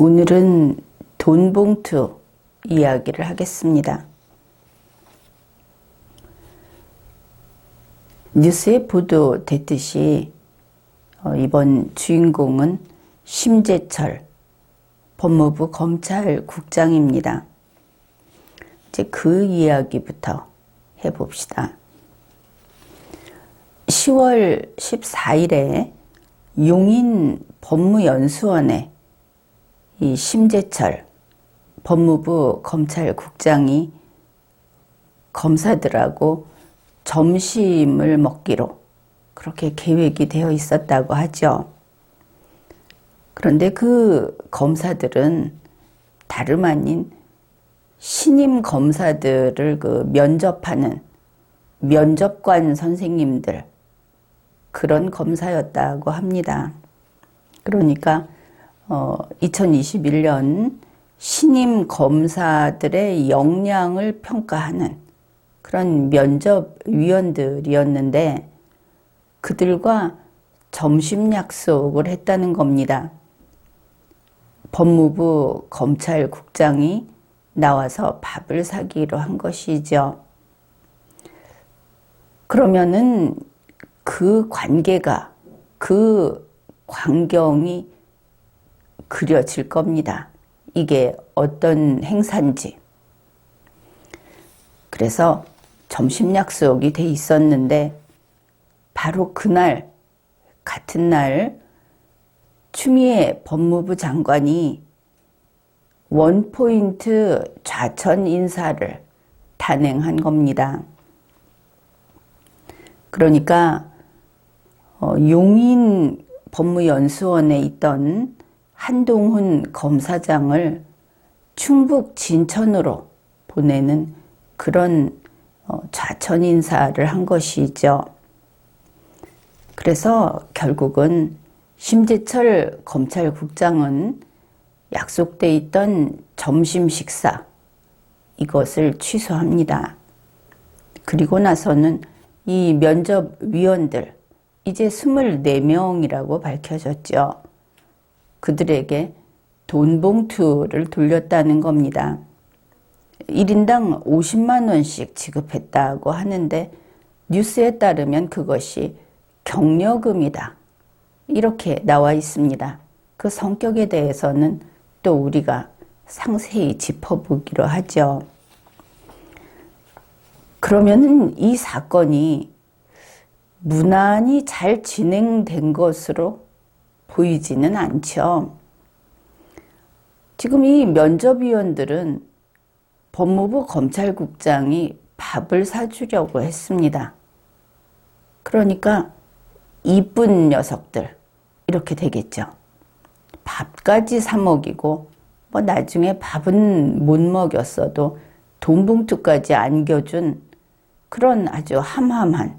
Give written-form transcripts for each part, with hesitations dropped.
오늘은 돈봉투 이야기를 하겠습니다. 뉴스에 보도됐듯이 이번 주인공은 심재철 법무부 검찰국장입니다. 이제 그 이야기부터 해봅시다. 10월 14일에 용인 법무연수원에 이 심재철 법무부 검찰국장이 검사들하고 점심을 먹기로 그렇게 계획이 되어 있었다고 하죠. 그런데 그 검사들은 다름 아닌 신임 검사들을 면접하는 면접관 선생님들, 그런 검사였다고 합니다. 그러니까 2021년 신임 검사들의 역량을 평가하는 그런 면접위원들이었는데 그들과 점심 약속을 했다는 겁니다. 법무부 검찰국장이 나와서 밥을 사기로 한 것이죠. 그러면은 그 관계가, 그 광경이 그려질 겁니다. 이게 어떤 행사인지. 그래서 점심 약속이 돼 있었는데 바로 그날, 같은 날 추미애 법무부 장관이 원포인트 좌천 인사를 단행한 겁니다. 그러니까 용인 법무연수원에 있던 한동훈 검사장을 충북 진천으로 보내는 그런 좌천 인사를 한 것이죠. 그래서 결국은 심재철 검찰국장은 약속돼 있던 점심 식사, 이것을 취소합니다. 그리고 나서는 이 면접위원들, 이제 24명이라고 밝혀졌죠. 그들에게 돈 봉투를 돌렸다는 겁니다. 1인당 50만 원씩 지급했다고 하는데 뉴스에 따르면 그것이 격려금이다, 이렇게 나와 있습니다. 그 성격에 대해서는 또 우리가 상세히 짚어보기로 하죠. 그러면은 이 사건이 무난히 잘 진행된 것으로 보이지는 않죠. 지금 이 면접위원들은 법무부 검찰국장이 밥을 사주려고 했습니다. 그러니까 이쁜 녀석들, 이렇게 되겠죠. 밥까지 사 먹이고 나중에 밥은 못 먹였어도 돈 봉투까지 안겨준 그런 아주 함함한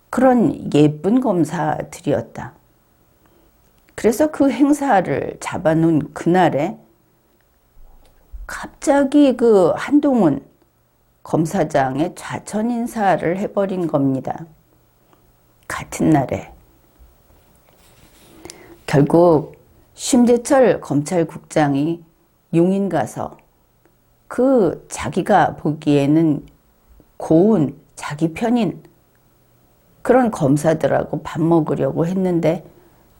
그런 예쁜 검사들이었다. 그래서 그 행사를 잡아놓은 그날에 갑자기 그 한동훈 검사장의 좌천 인사를 해버린 겁니다. 같은 날에. 결국 심재철 검찰국장이 용인 가서 그 자기가 보기에는 고운 자기 편인 그런 검사들하고 밥 먹으려고 했는데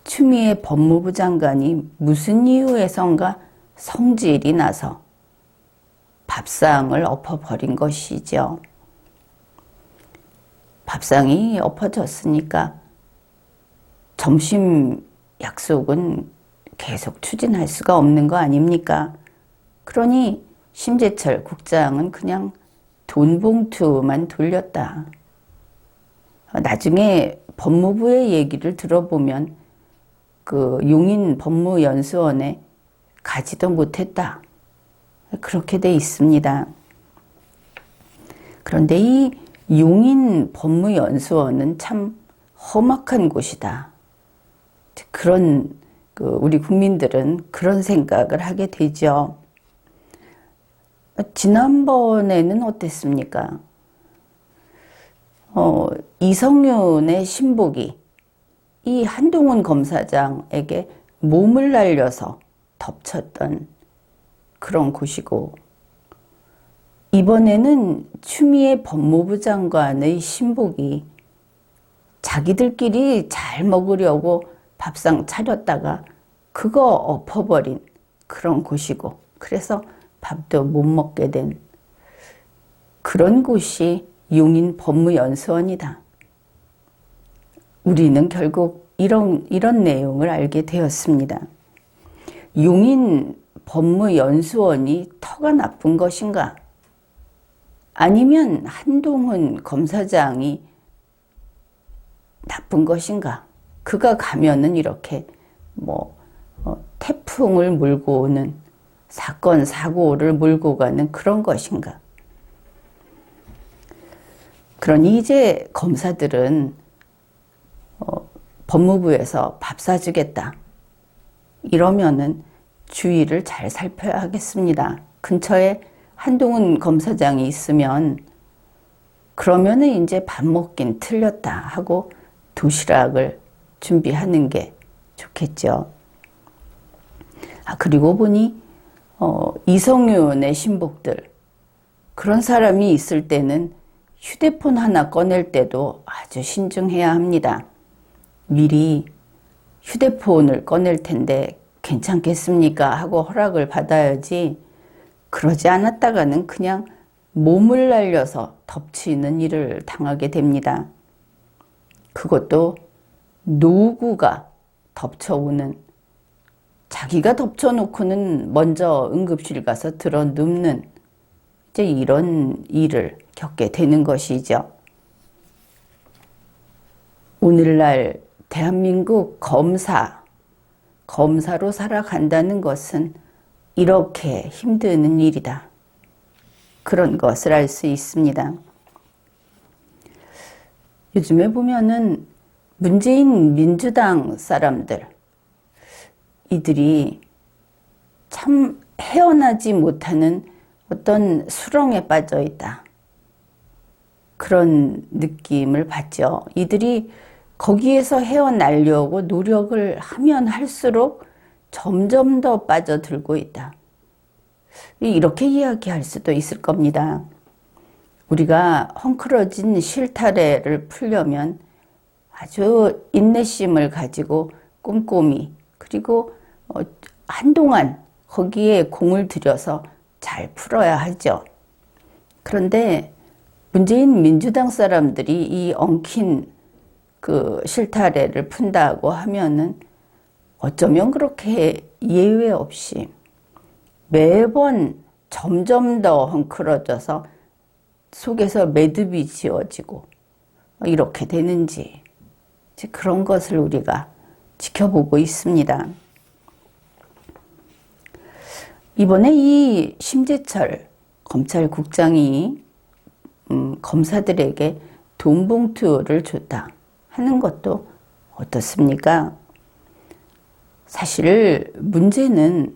추미애 법무부 장관이 무슨 이유에선가 성질이 나서 밥상을 엎어버린 것이죠. 밥상이 엎어졌으니까 점심 약속은 계속 추진할 수가 없는 거 아닙니까? 그러니 심재철 국장은 그냥 돈 봉투만 돌렸다. 나중에 법무부의 얘기를 들어보면 그 용인 법무연수원에 가지도 못했다, 그렇게 돼 있습니다. 그런데 이 용인 법무연수원은 참 험악한 곳이다. 그런 우리 국민들은 그런 생각을 하게 되죠. 지난번에는 어땠습니까? 이성윤의 신복이 이 한동훈 검사장에게 몸을 날려서 덮쳤던 그런 곳이고, 이번에는 추미애 법무부 장관의 신복이 자기들끼리 잘 먹으려고 밥상 차렸다가 그거 엎어버린 그런 곳이고, 그래서 밥도 못 먹게 된 그런 곳이 용인 법무연수원이다. 우리는 결국 이런 내용을 알게 되었습니다. 용인 법무연수원이 터가 나쁜 것인가? 아니면 한동훈 검사장이 나쁜 것인가? 그가 가면은 이렇게 태풍을 몰고 오는 사건, 사고를 몰고 가는 그런 것인가? 그러니 이제 검사들은 법무부에서 밥 사주겠다 이러면은 주의를 잘 살펴야 하겠습니다. 근처에 한동훈 검사장이 있으면 그러면은 이제 밥 먹긴 틀렸다 하고 도시락을 준비하는 게 좋겠죠. 그리고 보니 이성윤의 신복들, 그런 사람이 있을 때는 휴대폰 하나 꺼낼 때도 아주 신중해야 합니다. 미리 휴대폰을 꺼낼 텐데 괜찮겠습니까? 하고 허락을 받아야지, 그러지 않았다가는 그냥 몸을 날려서 덮치는 일을 당하게 됩니다. 그것도 노구가 덮쳐오는, 자기가 덮쳐놓고는 먼저 응급실 가서 들어 눕는 이제 이런 일을 겪게 되는 것이죠. 오늘날 대한민국 검사로 살아간다는 것은 이렇게 힘든 일이다. 그런 것을 알 수 있습니다. 요즘에 보면은 문재인 민주당 사람들, 이들이 참 헤어나지 못하는 어떤 수렁에 빠져 있다. 그런 느낌을 받죠. 이들이 거기에서 헤어나려고 노력을 하면 할수록 점점 더 빠져들고 있다. 이렇게 이야기할 수도 있을 겁니다. 우리가 헝클어진 실타래를 풀려면 아주 인내심을 가지고 꼼꼼히, 그리고 한동안 거기에 공을 들여서 잘 풀어야 하죠. 그런데 문재인 민주당 사람들이 이 엉킨 그 실타래를 푼다고 하면은 어쩌면 그렇게 예외 없이 매번 점점 더 헝클어져서 속에서 매듭이 지어지고 이렇게 되는지, 그런 것을 우리가 지켜보고 있습니다. 이번에 이 심재철 검찰국장이 검사들에게 돈 봉투를 줬다 하는 것도 어떻습니까? 사실 문제는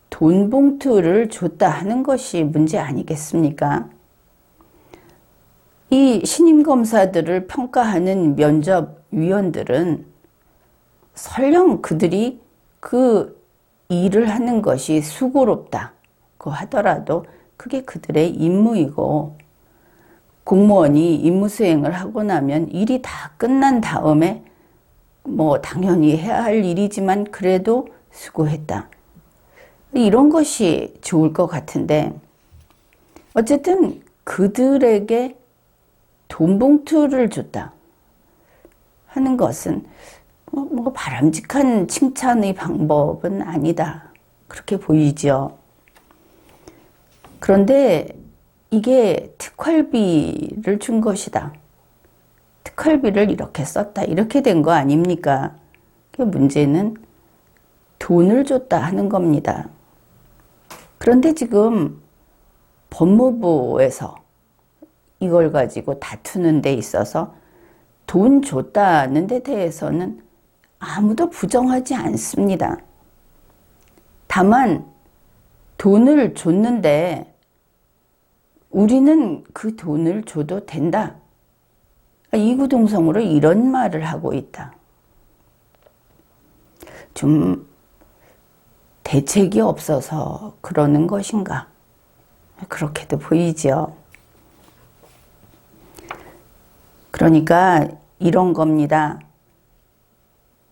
돈 봉투를 줬다 하는 것이 문제 아니겠습니까? 이 신임 검사들을 평가하는 면접위원들은 설령 그들이 그 일을 하는 것이 수고롭다고 하더라도 그게 그들의 임무이고, 공무원이 임무 수행을 하고 나면 일이 다 끝난 다음에 당연히 해야 할 일이지만 그래도 수고했다, 이런 것이 좋을 것 같은데, 어쨌든 그들에게 돈 봉투를 줬다 하는 것은 바람직한 칭찬의 방법은 아니다, 그렇게 보이죠. 그런데 이게 특활비를 준 것이다, 특활비를 이렇게 썼다, 이렇게 된 거 아닙니까? 문제는 돈을 줬다 하는 겁니다. 그런데 지금 법무부에서 이걸 가지고 다투는 데 있어서 돈 줬다는 데 대해서는 아무도 부정하지 않습니다. 다만 돈을 줬는데 우리는 그 돈을 줘도 된다, 이구동성으로 이런 말을 하고 있다. 좀 대책이 없어서 그러는 것인가? 그렇게도 보이죠. 그러니까 이런 겁니다.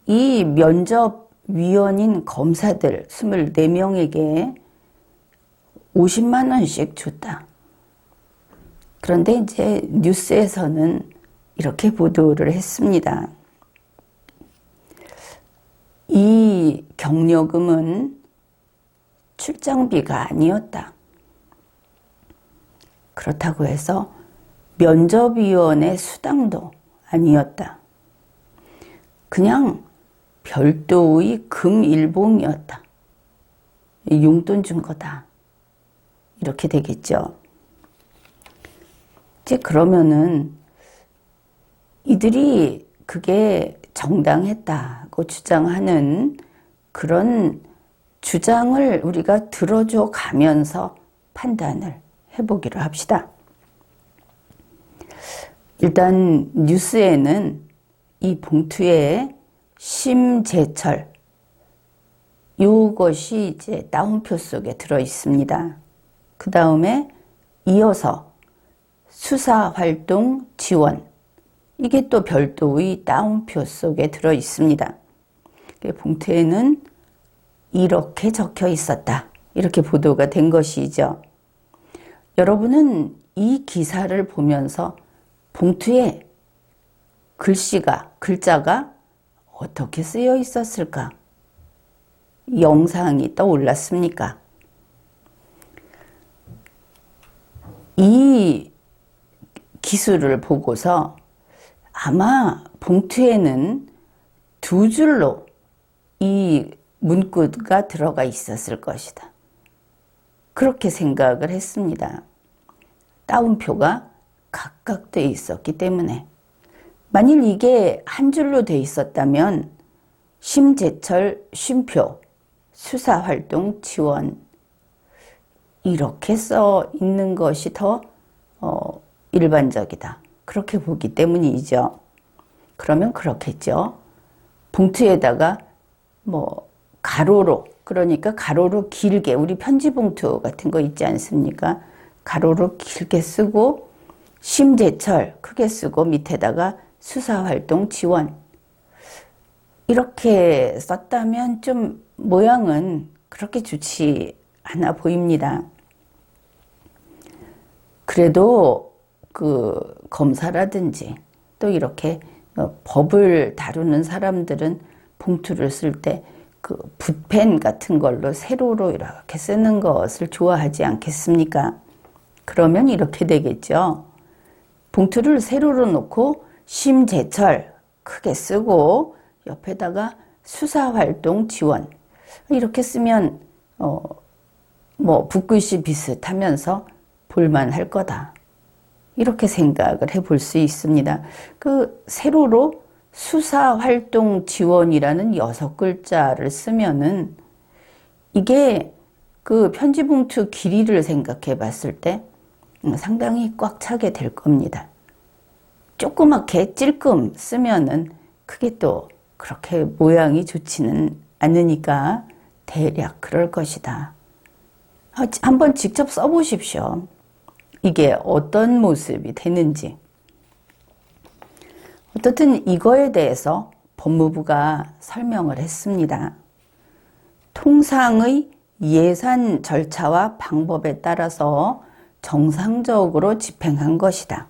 이 면접위원인 검사들 24명에게 50만 원씩 줬다. 그런데 이제 뉴스에서는 이렇게 보도를 했습니다. 이 경력금은 출장비가 아니었다. 그렇다고 해서 면접위원의 수당도 아니었다. 그냥 별도의 금일봉이었다. 용돈 준 거다. 이렇게 되겠죠. 이제 그러면은 이들이 그게 정당했다고 주장하는 그런 주장을 우리가 들어줘 가면서 판단을 해보기로 합시다. 일단 뉴스에는 이 봉투에 심재철 이것이 이제 따옴표 속에 들어 있습니다. 그 다음에 이어서 수사활동 지원 이게 또 별도의 따옴표 속에 들어 있습니다. 봉투에는 이렇게 적혀 있었다. 이렇게 보도가 된 것이죠. 여러분은 이 기사를 보면서 봉투에 글자가 어떻게 쓰여 있었을까? 영상이 떠올랐습니까? 이 기술을 보고서 아마 봉투에는 2줄로 이 문구가 들어가 있었을 것이다. 그렇게 생각을 했습니다. 따옴표가 각각 돼 있었기 때문에. 만일 이게 한 줄로 돼 있었다면 심재철 쉼표 수사활동 지원 이렇게 써 있는 것이 더 일반적이다. 그렇게 보기 때문이죠. 그러면 그렇겠죠. 봉투에다가 가로로, 그러니까 가로로 길게, 우리 편지 봉투 같은 거 있지 않습니까? 가로로 길게 쓰고 심재철 크게 쓰고 밑에다가 수사활동 지원 이렇게 썼다면 좀 모양은 그렇게 좋지 않아 보입니다. 그래도 그 검사라든지 또 이렇게 법을 다루는 사람들은 봉투를 쓸 때 그 붓펜 같은 걸로 세로로 이렇게 쓰는 것을 좋아하지 않겠습니까? 그러면 이렇게 되겠죠. 봉투를 세로로 놓고 심재철 크게 쓰고 옆에다가 수사활동 지원 이렇게 쓰면 붓글씨 비슷하면서 볼만할 거다. 이렇게 생각을 해볼 수 있습니다. 그 세로로 수사활동 지원이라는 6글자를 쓰면은 이게 그 편지봉투 길이를 생각해 봤을 때 상당히 꽉 차게 될 겁니다. 조그맣게 찔끔 쓰면은 그게 또 그렇게 모양이 좋지는 않으니까 대략 그럴 것이다. 한번 직접 써보십시오. 이게 어떤 모습이 되는지. 어떻든 이거에 대해서 법무부가 설명을 했습니다. 통상의 예산 절차와 방법에 따라서 정상적으로 집행한 것이다.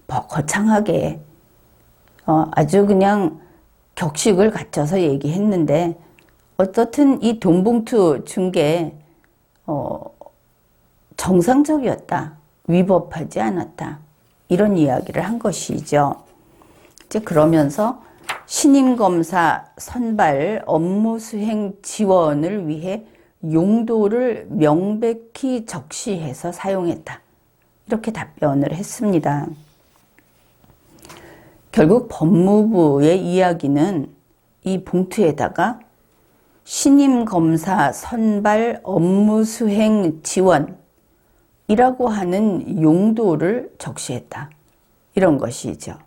거창하게 아주 그냥 격식을 갖춰서 얘기했는데 어떻든 이 돈봉투 준 게 정상적이었다. 위법하지 않았다. 이런 이야기를 한 것이죠. 이제 그러면서 신임검사 선발 업무 수행 지원을 위해 용도를 명백히 적시해서 사용했다. 이렇게 답변을 했습니다. 결국 법무부의 이야기는 이 봉투에다가 신임검사 선발 업무 수행 지원이라고 하는 용도를 적시했다. 이런 것이죠.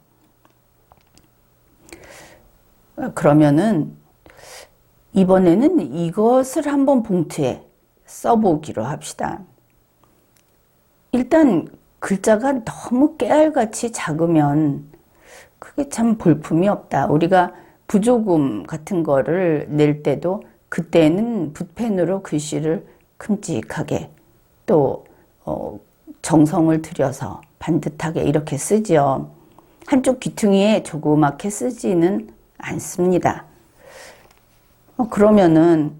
그러면은 이번에는 이것을 한번 봉투에 써보기로 합시다. 일단 글자가 너무 깨알같이 작으면 그게 참 볼품이 없다. 우리가 부조금 같은 거를 낼 때도 그때는 붓펜으로 글씨를 큼직하게 또 정성을 들여서 반듯하게 이렇게 쓰죠. 한쪽 귀퉁이에 조그맣게 쓰지는 않습니다. 그러면은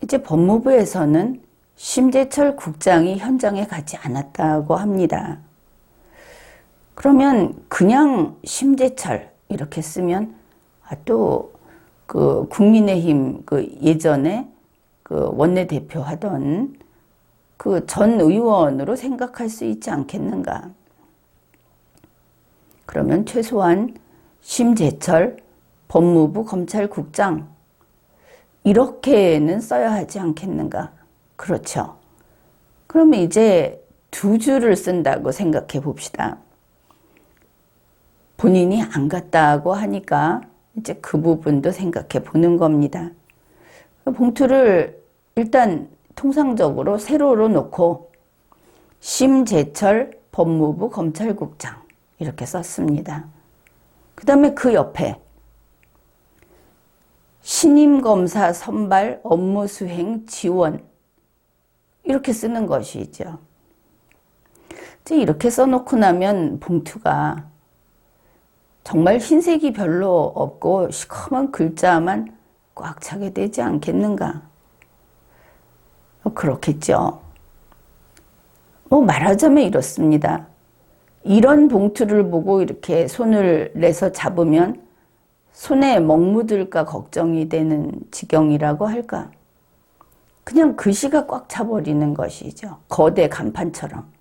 이제 법무부에서는 심재철 국장이 현장에 가지 않았다고 합니다. 그러면 그냥 심재철 이렇게 쓰면 또 그 국민의힘 그 예전에 그 원내대표 하던 그 전 의원으로 생각할 수 있지 않겠는가? 그러면 최소한 심재철 법무부 검찰국장 이렇게는 써야 하지 않겠는가? 그렇죠. 그러면 이제 두 줄을 쓴다고 생각해 봅시다. 본인이 안 갔다고 하니까 이제 그 부분도 생각해 보는 겁니다. 봉투를 일단 통상적으로 세로로 놓고 심재철 법무부 검찰국장 이렇게 썼습니다. 그 다음에 그 옆에 신임검사 선발 업무 수행 지원 이렇게 쓰는 것이죠. 이제 이렇게 써놓고 나면 봉투가 정말 흰색이 별로 없고 시커먼 글자만 꽉 차게 되지 않겠는가? 그렇겠죠. 말하자면 이렇습니다. 이런 봉투를 보고 이렇게 손을 내서 잡으면 손에 먹묻을까 걱정이 되는 지경이라고 할까? 그냥 글씨가 꽉 차버리는 것이죠. 거대 간판처럼.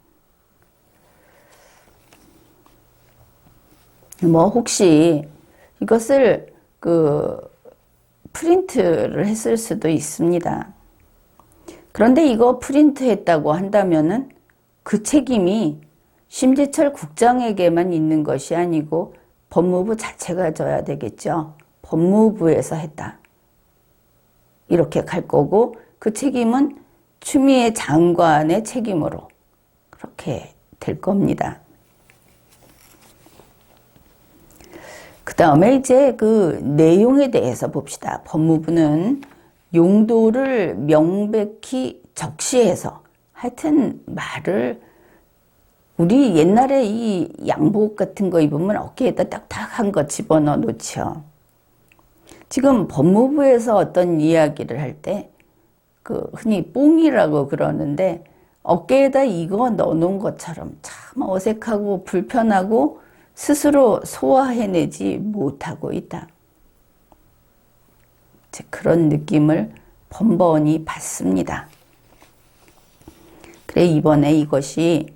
혹시 이것을 프린트를 했을 수도 있습니다. 그런데 이거 프린트했다고 한다면은 그 책임이 심재철 국장에게만 있는 것이 아니고 법무부 자체가 져야 되겠죠. 법무부에서 했다. 이렇게 갈 거고 그 책임은 추미애 장관의 책임으로 그렇게 될 겁니다. 그 다음에 이제 그 내용에 대해서 봅시다. 법무부는 용도를 명백히 적시해서 하여튼 말을 우리 옛날에 이 양복 같은 거 입으면 어깨에다 딱딱한 거 집어넣어 놓죠. 지금 법무부에서 어떤 이야기를 할 때 흔히 뽕이라고 그러는데 어깨에다 이거 넣어놓은 것처럼 참 어색하고 불편하고 스스로 소화해내지 못하고 있다. 그런 느낌을 번번이 받습니다. 그래 이번에 이것이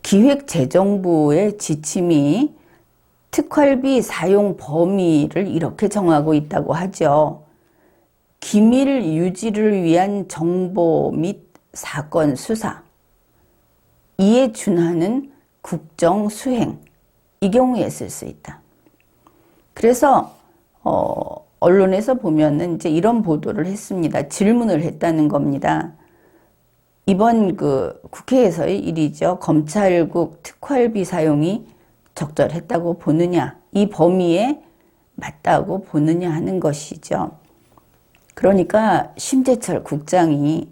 기획재정부의 지침이 특활비 사용 범위를 이렇게 정하고 있다고 하죠. 기밀 유지를 위한 정보 및 사건 수사, 이에 준하는 국정 수행, 이 경우에 쓸 수 있다. 그래서 언론에서 보면은 이제 이런 보도를 했습니다. 질문을 했다는 겁니다. 이번 국회에서의 일이죠. 검찰국 특활비 사용이 적절했다고 보느냐, 이 범위에 맞다고 보느냐 하는 것이죠. 그러니까 심재철 국장이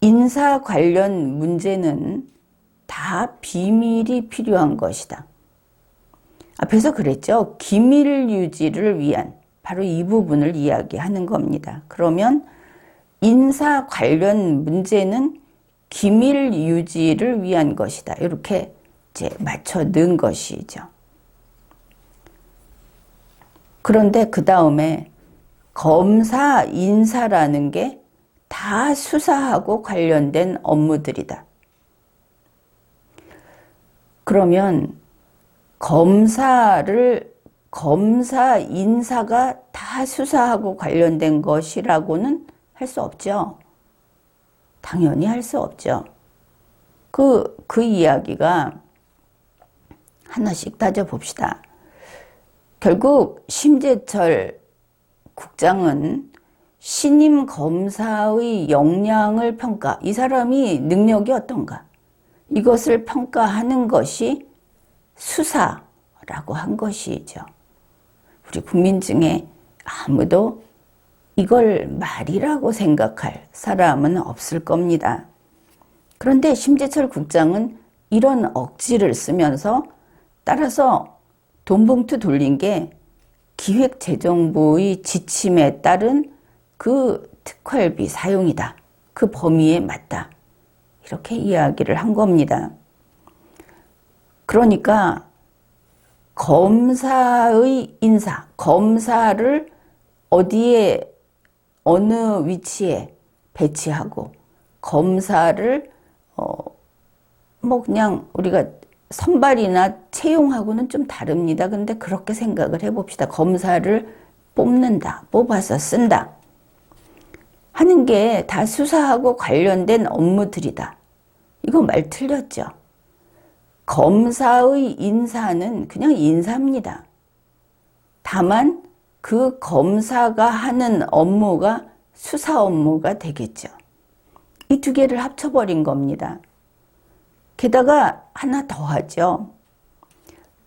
인사 관련 문제는 다 비밀이 필요한 것이다. 앞에서 그랬죠. 기밀 유지를 위한 바로 이 부분을 이야기하는 겁니다. 그러면 인사 관련 문제는 기밀 유지를 위한 것이다. 이렇게 이제 맞춰 넣은 것이죠. 그런데 그 다음에 검사 인사라는 게 다 수사하고 관련된 업무들이다. 그러면 검사 인사가 다 수사하고 관련된 것이라고는 할 수 없죠. 당연히 할 수 없죠. 그 이야기가 하나씩 따져봅시다. 결국 심재철 국장은 신임 검사의 역량을 평가, 이 사람이 능력이 어떤가, 이것을 평가하는 것이 수사라고 한 것이죠. 우리 국민 중에 아무도 이걸 말이라고 생각할 사람은 없을 겁니다. 그런데 심재철 국장은 이런 억지를 쓰면서 따라서 돈 봉투 돌린 게 기획재정부의 지침에 따른 그 특활비 사용이다. 그 범위에 맞다. 이렇게 이야기를 한 겁니다. 그러니까 검사의 인사, 검사를 어디에 어느 위치에 배치하고 검사를 그냥 우리가 선발이나 채용하고는 좀 다릅니다. 근데 그렇게 생각을 해봅시다. 검사를 뽑는다, 뽑아서 쓴다 하는 게 다 수사하고 관련된 업무들이다. 이거 말 틀렸죠. 검사의 인사는 그냥 인사입니다. 다만 그 검사가 하는 업무가 수사 업무가 되겠죠. 이 두 개를 합쳐버린 겁니다. 게다가 하나 더 하죠.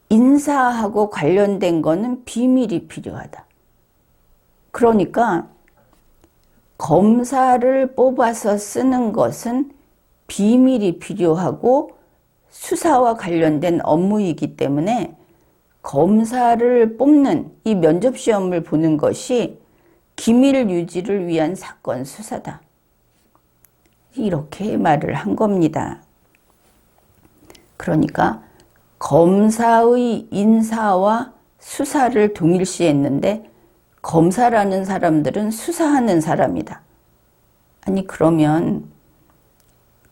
인사하고 관련된 거는 비밀이 필요하다. 그러니까 검사를 뽑아서 쓰는 것은 비밀이 필요하고 수사와 관련된 업무이기 때문에 검사를 뽑는 이 면접시험을 보는 것이 기밀 유지를 위한 사건 수사다. 이렇게 말을 한 겁니다. 그러니까 검사의 인사와 수사를 동일시했는데 검사라는 사람들은 수사하는 사람이다. 아니 그러면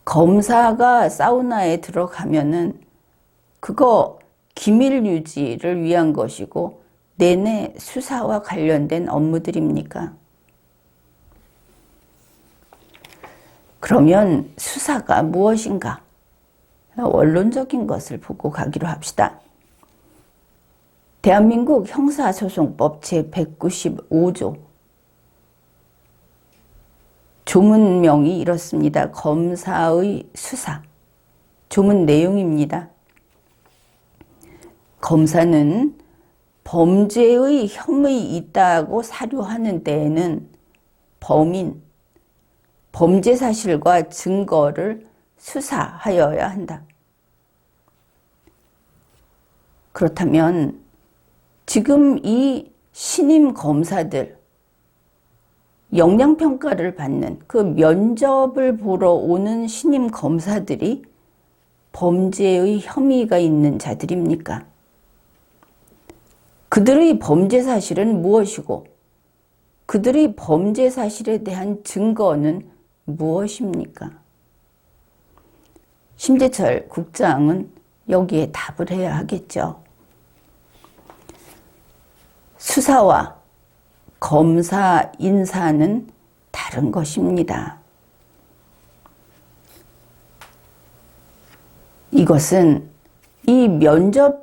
검사가 사우나에 들어가면은 그거 기밀 유지를 위한 것이고 내내 수사와 관련된 업무들입니까? 그러면 수사가 무엇인가? 원론적인 것을 보고 가기로 합시다. 대한민국 형사소송법 제195조 조문명이 이렇습니다. 검사의 수사. 조문 내용입니다. 검사는 범죄의 혐의 있다고 사료하는 데에는 범인, 범죄 사실과 증거를 수사하여야 한다. 그렇다면 지금 이 신임 검사들 역량평가를 받는 그 면접을 보러 오는 신임 검사들이 범죄의 혐의가 있는 자들입니까? 그들의 범죄 사실은 무엇이고 그들의 범죄 사실에 대한 증거는 무엇입니까? 심재철 국장은 여기에 답을 해야 하겠죠. 수사와 검사 인사는 다른 것입니다. 이것은 이 면접위원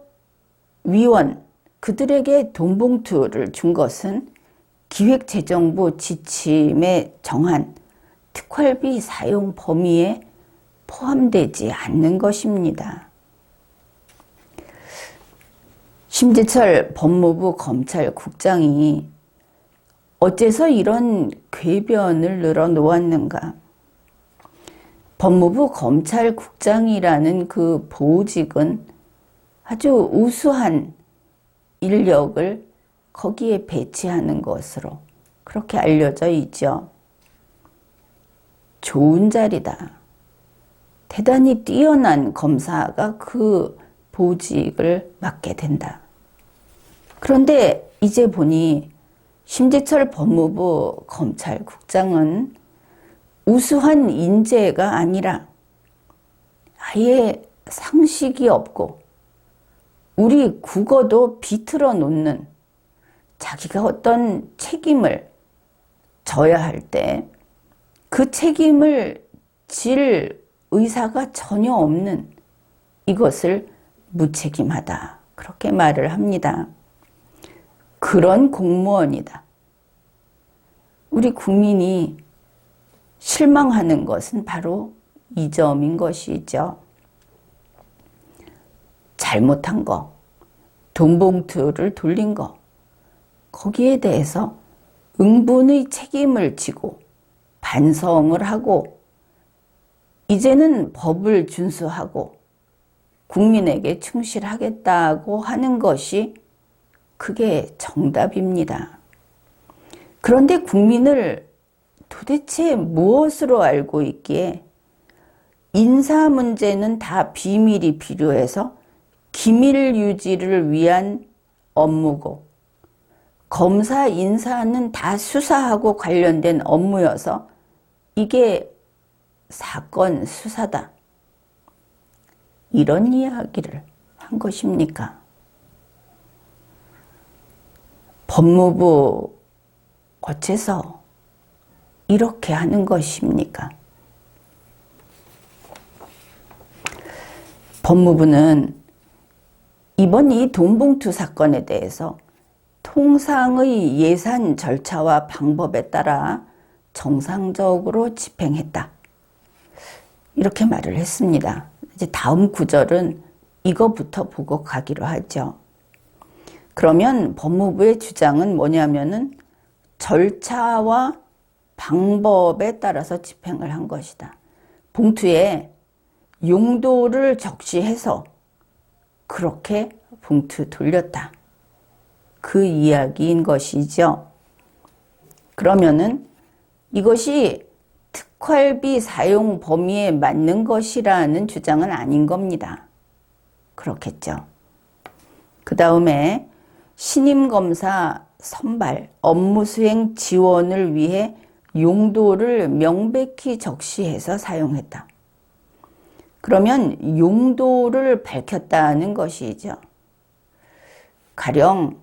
그들에게 돈 봉투를 준 것은 기획재정부 지침에 정한 특활비 사용 범위에 포함되지 않는 것입니다. 심재철 법무부 검찰국장이 어째서 이런 궤변을 늘어놓았는가? 법무부 검찰국장이라는 그 보직은 아주 우수한 인력을 거기에 배치하는 것으로 그렇게 알려져 있죠. 좋은 자리다. 대단히 뛰어난 검사가 그 보직을 맡게 된다. 그런데 이제 보니 심재철 법무부 검찰국장은 우수한 인재가 아니라 아예 상식이 없고 우리 국어도 비틀어 놓는 자기가 어떤 책임을 져야 할 때 그 책임을 질 의사가 전혀 없는 이것을 무책임하다. 그렇게 말을 합니다. 그런 공무원이다. 우리 국민이 실망하는 것은 바로 이 점인 것이죠. 잘못한 거, 돈 봉투를 돌린 거, 거기에 대해서 응분의 책임을 지고 반성을 하고 이제는 법을 준수하고 국민에게 충실하겠다고 하는 것이 그게 정답입니다. 그런데 국민을 도대체 무엇으로 알고 있기에 인사 문제는 다 비밀이 필요해서 기밀 유지를 위한 업무고 검사 인사는 다 수사하고 관련된 업무여서 이게 사건 수사다. 이런 이야기를 한 것입니까? 법무부 어째서 이렇게 하는 것입니까? 법무부는 이번 이 돈봉투 사건에 대해서 통상의 예산 절차와 방법에 따라 정상적으로 집행했다. 이렇게 말을 했습니다. 이제 다음 구절은 이거부터 보고 가기로 하죠. 그러면 법무부의 주장은 뭐냐면은 절차와 방법에 따라서 집행을 한 것이다. 봉투에 용도를 적시해서 그렇게 봉투 돌렸다. 그 이야기인 것이죠. 그러면은 이것이 특활비 사용 범위에 맞는 것이라는 주장은 아닌 겁니다. 그렇겠죠. 그 다음에 신임검사 선발, 업무 수행 지원을 위해 용도를 명백히 적시해서 사용했다. 그러면 용도를 밝혔다는 것이죠. 가령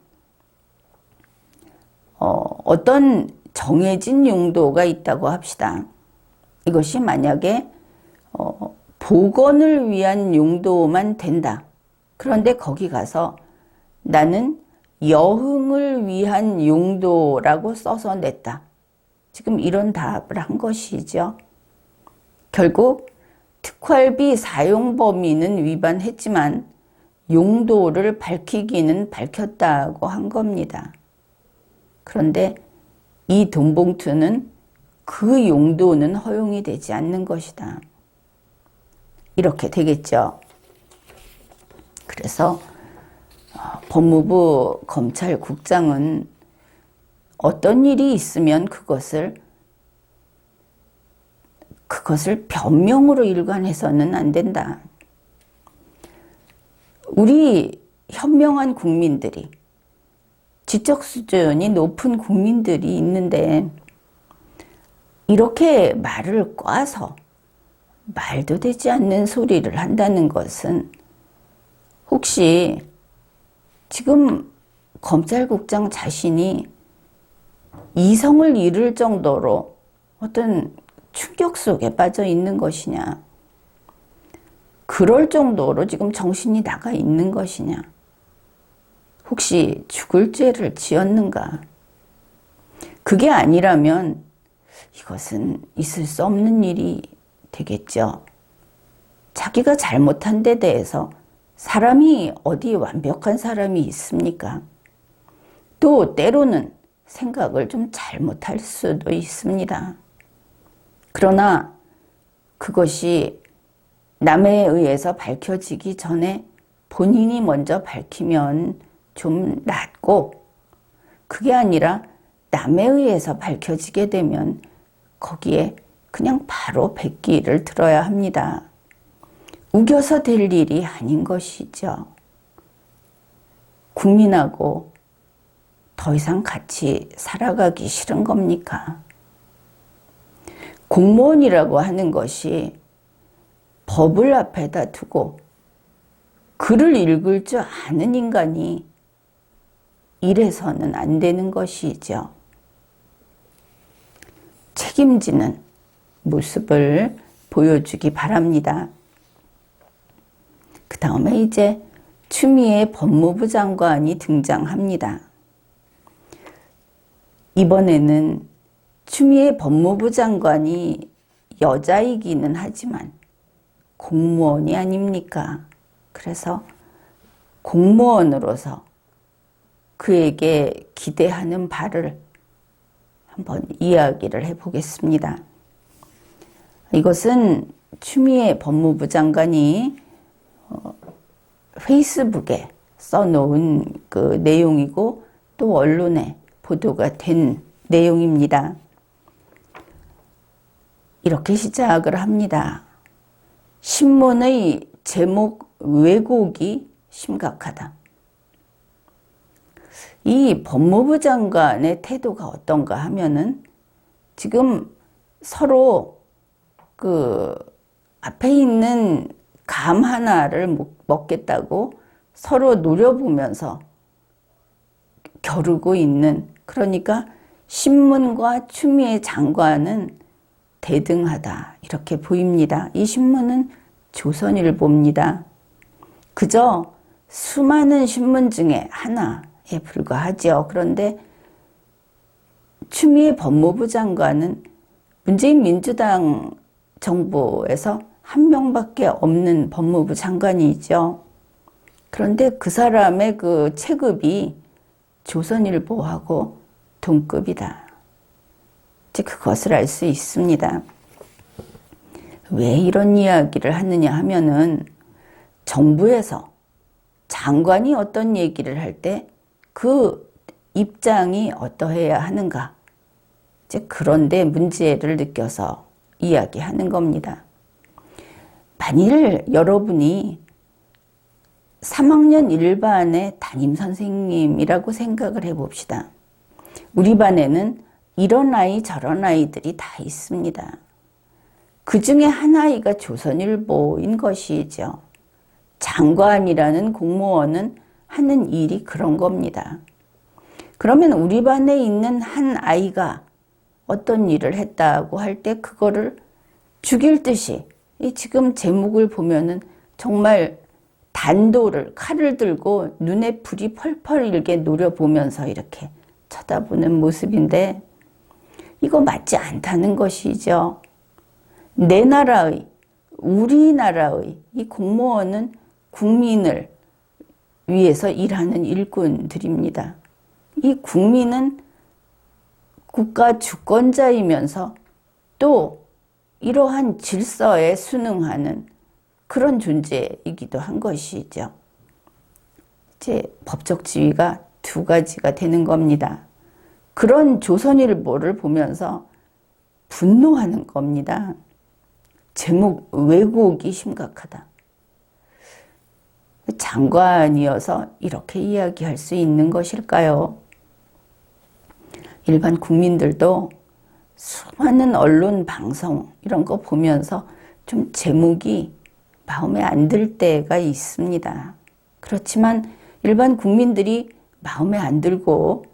어떤 정해진 용도가 있다고 합시다. 이것이 만약에 보건을 위한 용도만 된다. 그런데 거기 가서 나는 여흥을 위한 용도라고 써서 냈다. 지금 이런 답을 한 것이죠. 결국 특활비 사용 범위는 위반했지만 용도를 밝히기는 밝혔다고 한 겁니다. 그런데 이 돈봉투는 그 용도는 허용이 되지 않는 것이다. 이렇게 되겠죠. 그래서 법무부 검찰국장은 어떤 일이 있으면 그것을 변명으로 일관해서는 안 된다. 우리 현명한 국민들이, 지적 수준이 높은 국민들이 있는데 이렇게 말을 꽈서 말도 되지 않는 소리를 한다는 것은 혹시 지금 검찰국장 자신이 이성을 잃을 정도로 어떤 충격 속에 빠져 있는 것이냐, 그럴 정도로 지금 정신이 나가 있는 것이냐, 혹시 죽을 죄를 지었는가? 그게 아니라면 이것은 있을 수 없는 일이 되겠죠. 자기가 잘못한 데 대해서 사람이 어디 완벽한 사람이 있습니까? 또 때로는 생각을 좀 잘못할 수도 있습니다. 그러나 그것이 남에 의해서 밝혀지기 전에 본인이 먼저 밝히면 좀 낫고, 그게 아니라 남에 의해서 밝혀지게 되면 거기에 그냥 바로 백기를 들어야 합니다. 우겨서 될 일이 아닌 것이죠. 국민하고 더 이상 같이 살아가기 싫은 겁니까? 공무원이라고 하는 것이 법을 앞에다 두고 글을 읽을 줄 아는 인간이 이래서는 안 되는 것이죠. 책임지는 모습을 보여주기 바랍니다. 그 다음에 이제 추미애 법무부 장관이 등장합니다. 이번에는 추미애 법무부 장관이 여자이기는 하지만 공무원이 아닙니까? 그래서 공무원으로서 그에게 기대하는 바를 한번 이야기를 해보겠습니다. 이것은 추미애 법무부 장관이 페이스북에 써놓은 그 내용이고 또 언론에 보도가 된 내용입니다. 이렇게 시작을 합니다. 신문의 제목 왜곡이 심각하다. 이 법무부 장관의 태도가 어떤가 하면은 지금 서로 그 앞에 있는 감 하나를 먹겠다고 서로 노려보면서 겨루고 있는, 그러니까 신문과 추미애 장관은 대등하다 이렇게 보입니다. 이 신문은 조선일보입니다. 그저 수많은 신문 중에 하나에 불과하죠. 그런데 추미애 법무부 장관은 문재인 민주당 정부에서 한 명밖에 없는 법무부 장관이죠. 그런데 그 사람의 그 체급이 조선일보하고 동급이다. 이제 그것을 알 수 있습니다. 왜 이런 이야기를 하느냐 하면은 정부에서 장관이 어떤 얘기를 할 때 그 입장이 어떠해야 하는가. 이제 그런데 문제를 느껴서 이야기하는 겁니다. 만일 여러분이 3학년 1반의 담임 선생님이라고 생각을 해봅시다. 우리 반에는 이런 아이 저런 아이들이 다 있습니다. 그 중에 한 아이가 조선일보인 것이죠. 장관이라는 공무원은 하는 일이 그런 겁니다. 그러면 우리 반에 있는 한 아이가 어떤 일을 했다고 할 때 그거를 죽일 듯이, 지금 제목을 보면은 정말 단도를, 칼을 들고 눈에 불이 펄펄 일게 노려보면서 이렇게 쳐다보는 모습인데 이거 맞지 않다는 것이죠. 내 나라의, 우리나라의 이 공무원은 국민을 위해서 일하는 일꾼들입니다. 이 국민은 국가 주권자이면서 또 이러한 질서에 순응하는 그런 존재이기도 한 것이죠. 이제 법적 지위가 두 가지가 되는 겁니다. 그런 조선일보를 보면서 분노하는 겁니다. 제목 왜곡이 심각하다. 장관이어서 이렇게 이야기할 수 있는 것일까요? 일반 국민들도 수많은 언론 방송 이런 거 보면서 좀 제목이 마음에 안 들 때가 있습니다. 그렇지만 일반 국민들이 마음에 안 들고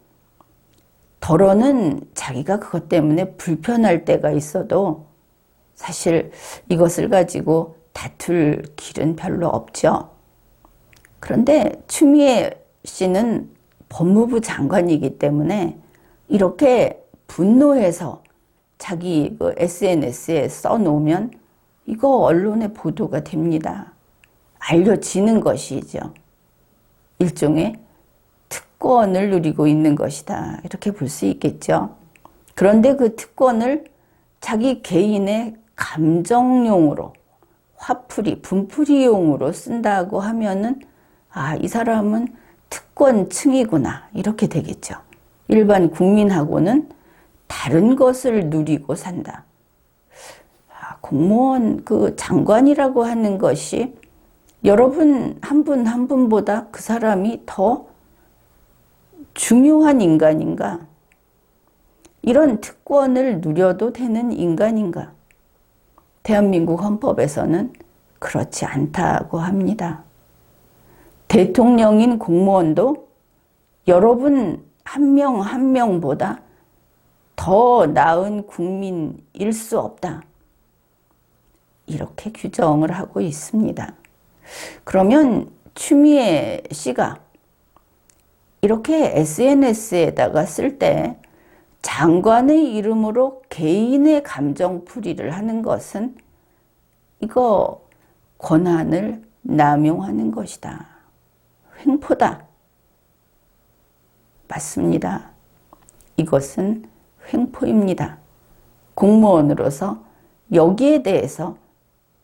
덜어는 자기가 그것 때문에 불편할 때가 있어도 사실 이것을 가지고 다툴 길은 별로 없죠. 그런데 추미애 씨는 법무부 장관이기 때문에 이렇게 분노해서 자기 그 SNS에 써놓으면 이거 언론에 보도가 됩니다. 알려지는 것이죠. 일종의 특권을 누리고 있는 것이다. 이렇게 볼 수 있겠죠. 그런데 그 특권을 자기 개인의 감정용으로, 화풀이, 분풀이용으로 쓴다고 하면은 이 사람은 특권층이구나. 이렇게 되겠죠. 일반 국민하고는 다른 것을 누리고 산다. 공무원 그 장관이라고 하는 것이 여러분 한 분 한 분보다 그 사람이 더 중요한 인간인가? 이런 특권을 누려도 되는 인간인가? 대한민국 헌법에서는 그렇지 않다고 합니다. 대통령인 공무원도 여러분 한 명 한 명보다 더 나은 국민일 수 없다. 이렇게 규정을 하고 있습니다. 그러면 추미애 씨가 이렇게 SNS에다가 쓸 때 장관의 이름으로 개인의 감정풀이를 하는 것은 이거 권한을 남용하는 것이다. 횡포다. 맞습니다. 이것은 횡포입니다. 공무원으로서 여기에 대해서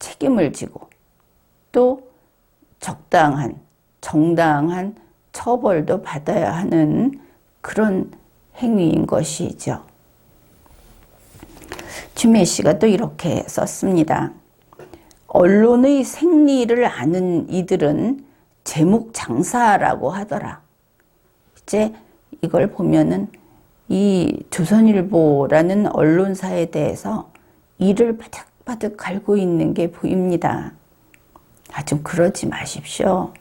책임을 지고 또 적당한, 정당한 처벌도 받아야 하는 그런 행위인 것이죠. 주미애 씨가 또 이렇게 썼습니다. 언론의 생리를 아는 이들은 제목장사라고 하더라. 이제 이걸 보면은 이 조선일보라는 언론사에 대해서 이를 바득바득 갈고 있는 게 보입니다. 좀 그러지 마십시오.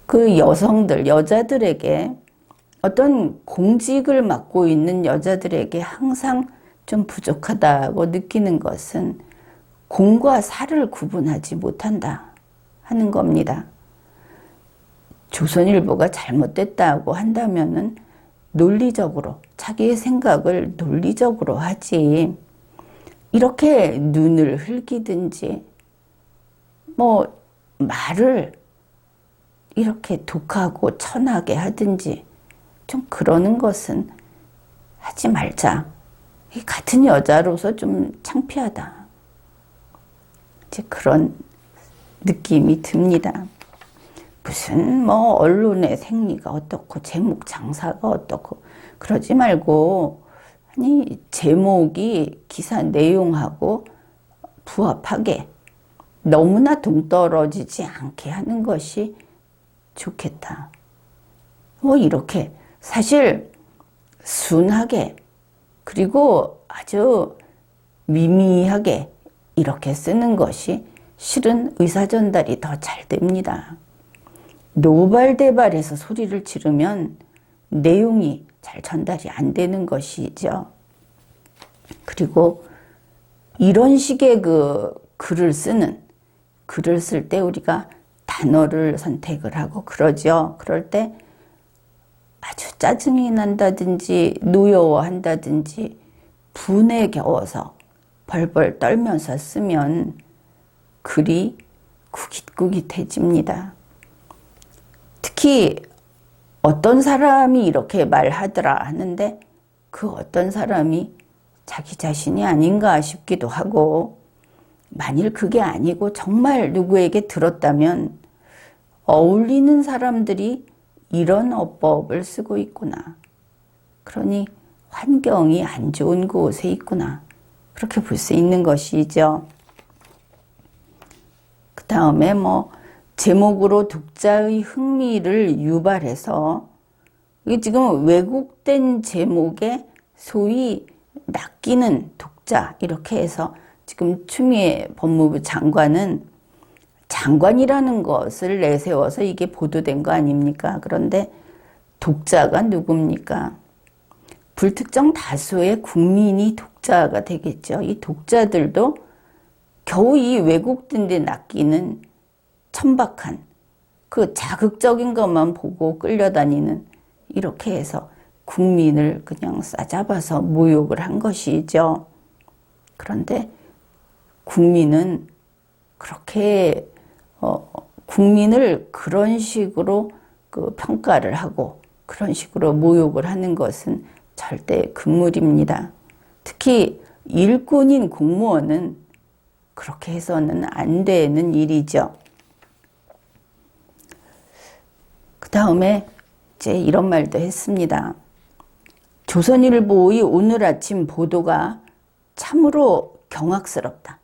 그 여성들, 여자들에게 어떤 공직을 맡고 있는 여자들에게 항상 좀 부족하다고 느끼는 것은 공과 사를 구분하지 못한다 하는 겁니다. 조선일보가 잘못됐다고 한다면은 논리적으로, 자기의 생각을 논리적으로 하지, 이렇게 눈을 흘기든지 뭐 말을 이렇게 독하고 천하게 하든지 좀 그러는 것은 하지 말자. 같은 여자로서 좀 창피하다. 이제 그런 느낌이 듭니다. 무슨 뭐 언론의 생리가 어떻고 제목 장사가 어떻고 그러지 말고, 아니 제목이 기사 내용하고 부합하게 너무나 동떨어지지 않게 하는 것이 좋겠다. 뭐 이렇게 사실 순하게 그리고 아주 미미하게 이렇게 쓰는 것이 실은 의사전달이 더 잘 됩니다. 노발대발해서 소리를 지르면 내용이 잘 전달이 안 되는 것이죠. 그리고 이런 식의 그 글을 쓸 때 우리가 단어를 선택을 하고 그러죠. 그럴 때 아주 짜증이 난다든지 노여워한다든지 분에 겨워서 벌벌 떨면서 쓰면 글이 구깃구깃해집니다. 특히 어떤 사람이 이렇게 말하더라 하는데 그 어떤 사람이 자기 자신이 아닌가 싶기도 하고, 만일 그게 아니고 정말 누구에게 들었다면 어울리는 사람들이 이런 어법을 쓰고 있구나. 그러니 환경이 안 좋은 곳에 있구나. 그렇게 볼 수 있는 것이죠. 그 다음에 뭐 제목으로 독자의 흥미를 유발해서, 이게 지금 왜곡된 제목에 소위 낚이는 독자 이렇게 해서 지금 추미애 법무부 장관은 장관이라는 것을 내세워서 이게 보도된 거 아닙니까? 그런데 독자가 누굽니까? 불특정 다수의 국민이 독자가 되겠죠. 이 독자들도 겨우 이 왜곡된 데 낚이는 천박한 그 자극적인 것만 보고 끌려다니는, 이렇게 해서 국민을 그냥 싸잡아서 모욕을 한 것이죠. 그런데 국민은 그렇게 국민을 그런 식으로 그 평가를 하고 그런 식으로 모욕을 하는 것은 절대 금물입니다. 특히 일꾼인 공무원은 그렇게 해서는 안 되는 일이죠. 그 다음에 이제 이런 말도 했습니다. 조선일보의 오늘 아침 보도가 참으로 경악스럽다.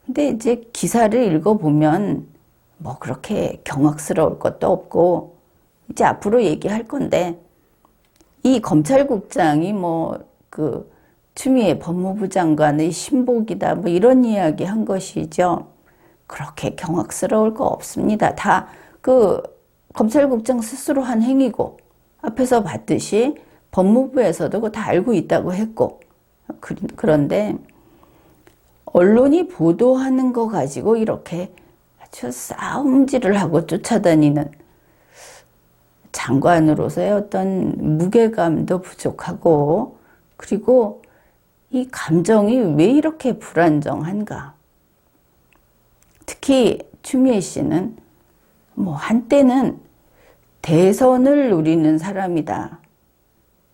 근데 이제 기사를 읽어보면 뭐 그렇게 경악스러울 것도 없고, 이제 앞으로 얘기할 건데, 이 검찰국장이 뭐 그 추미애 법무부 장관의 신복이다 뭐 이런 이야기 한 것이죠. 그렇게 경악스러울 거 없습니다. 다 그 검찰국장 스스로 한 행위고, 앞에서 봤듯이 법무부에서도 그거 다 알고 있다고 했고, 그런데 언론이 보도하는 거 가지고 이렇게 아주 싸움질을 하고 쫓아다니는, 장관으로서의 어떤 무게감도 부족하고, 그리고 이 감정이 왜 이렇게 불안정한가? 특히 추미애 씨는 한때는 대선을 노리는 사람이다,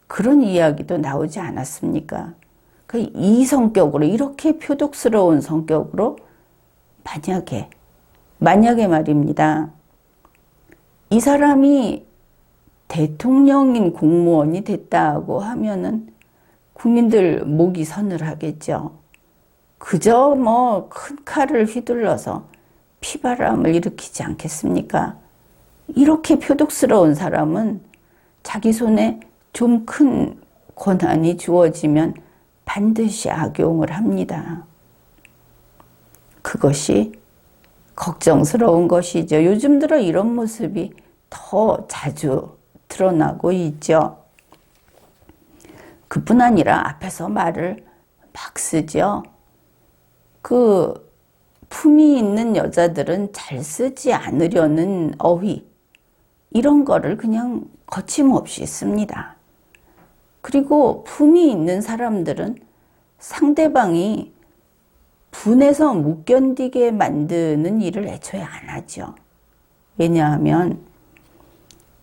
그런 이야기도 나오지 않았습니까? 이 성격으로, 이렇게 표독스러운 성격으로 만약에 말입니다, 이 사람이 대통령인 공무원이 됐다고 하면은 국민들 목이 서늘하겠죠. 그저 큰 칼을 휘둘러서 피바람을 일으키지 않겠습니까? 이렇게 표독스러운 사람은 자기 손에 좀 큰 권한이 주어지면 반드시 악용을 합니다. 그것이 걱정스러운 것이죠. 요즘 들어 이런 모습이 더 자주 드러나고 있죠. 그뿐 아니라 앞에서 말을 막 쓰죠. 품이 있는 여자들은 잘 쓰지 않으려는 어휘, 이런 거를 그냥 거침없이 씁니다. 그리고 품이 있는 사람들은 상대방이 분해서 못 견디게 만드는 일을 애초에 안 하죠. 왜냐하면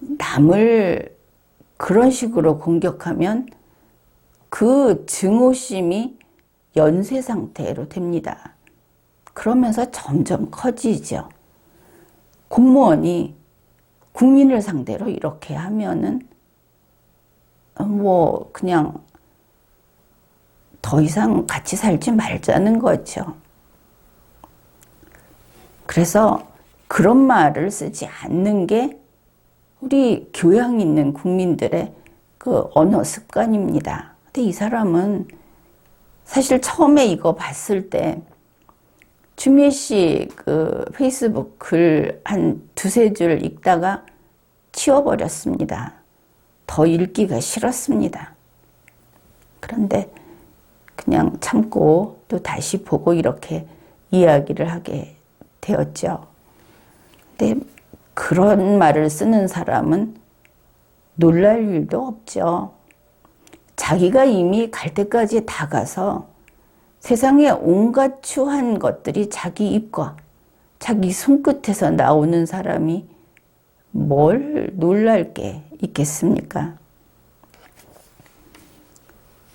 남을 그런 식으로 공격하면 그 증오심이 연쇄 상태로 됩니다. 그러면서 점점 커지죠. 공무원이 국민을 상대로 이렇게 하면은 그냥 더 이상 같이 살지 말자는 거죠. 그래서 그런 말을 쓰지 않는 게 우리 교양 있는 국민들의 언어 습관입니다. 근데 이 사람은 사실 처음에 이거 봤을 때 추미애 씨 페이스북 글 한 두세 줄 읽다가 치워버렸습니다. 더 읽기가 싫었습니다. 그런데 그냥 참고 또 다시 보고 이렇게 이야기를 하게 되었죠. 근데 그런 말을 쓰는 사람은 놀랄 일도 없죠. 자기가 이미 갈 때까지 다 가서 세상에 온갖 추한 것들이 자기 입과 자기 손끝에서 나오는 사람이 뭘 놀랄 게 있겠습니까?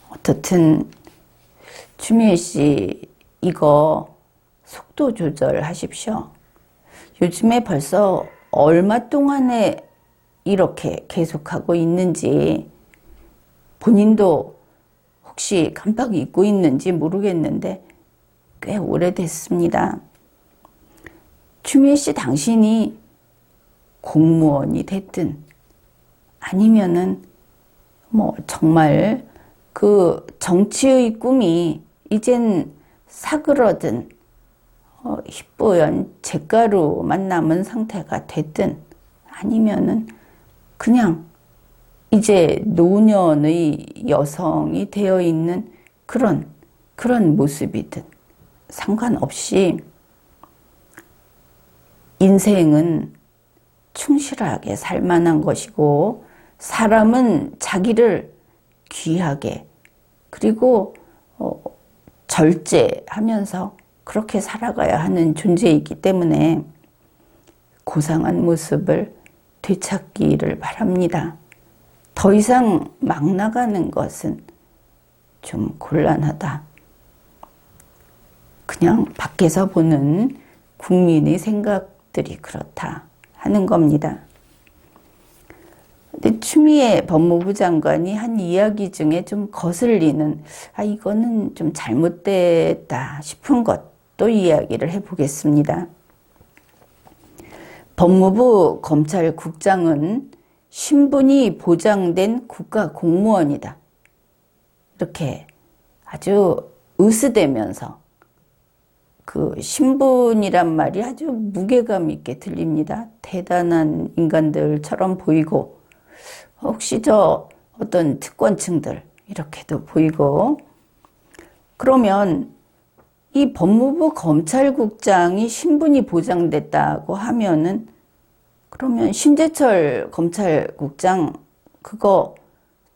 어떻든 추미애 씨 이거 속도 조절하십시오. 요즘에 벌써 얼마 동안에 이렇게 계속하고 있는지 본인도 혹시 깜빡 잊고 있는지 모르겠는데 꽤 오래됐습니다. 추미애 씨 당신이 공무원이 됐든 아니면은 정말 정치의 꿈이 이젠 사그러든 희뿌연 잿가루만 남은 상태가 됐든 아니면은 그냥 이제 노년의 여성이 되어 있는 그런 모습이든 상관없이 인생은 충실하게 살 만한 것이고 사람은 자기를 귀하게 그리고 절제하면서 그렇게 살아가야 하는 존재이기 때문에 고상한 모습을 되찾기를 바랍니다. 더 이상 막 나가는 것은 좀 곤란하다. 그냥 밖에서 보는 국민의 생각들이 그렇다 하는 겁니다. 근데 추미애 법무부 장관이 한 이야기 중에 좀 거슬리는 이거는 좀 잘못됐다 싶은 것도 이야기를 해보겠습니다. 법무부 검찰국장은 신분이 보장된 국가 공무원이다. 이렇게 아주 으스대면서 신분이란 말이 아주 무게감 있게 들립니다. 대단한 인간들처럼 보이고 혹시 어떤 특권층들 이렇게도 보이고 그러면 이 법무부 검찰국장이 신분이 보장됐다고 하면은 그러면 심재철 검찰국장 그거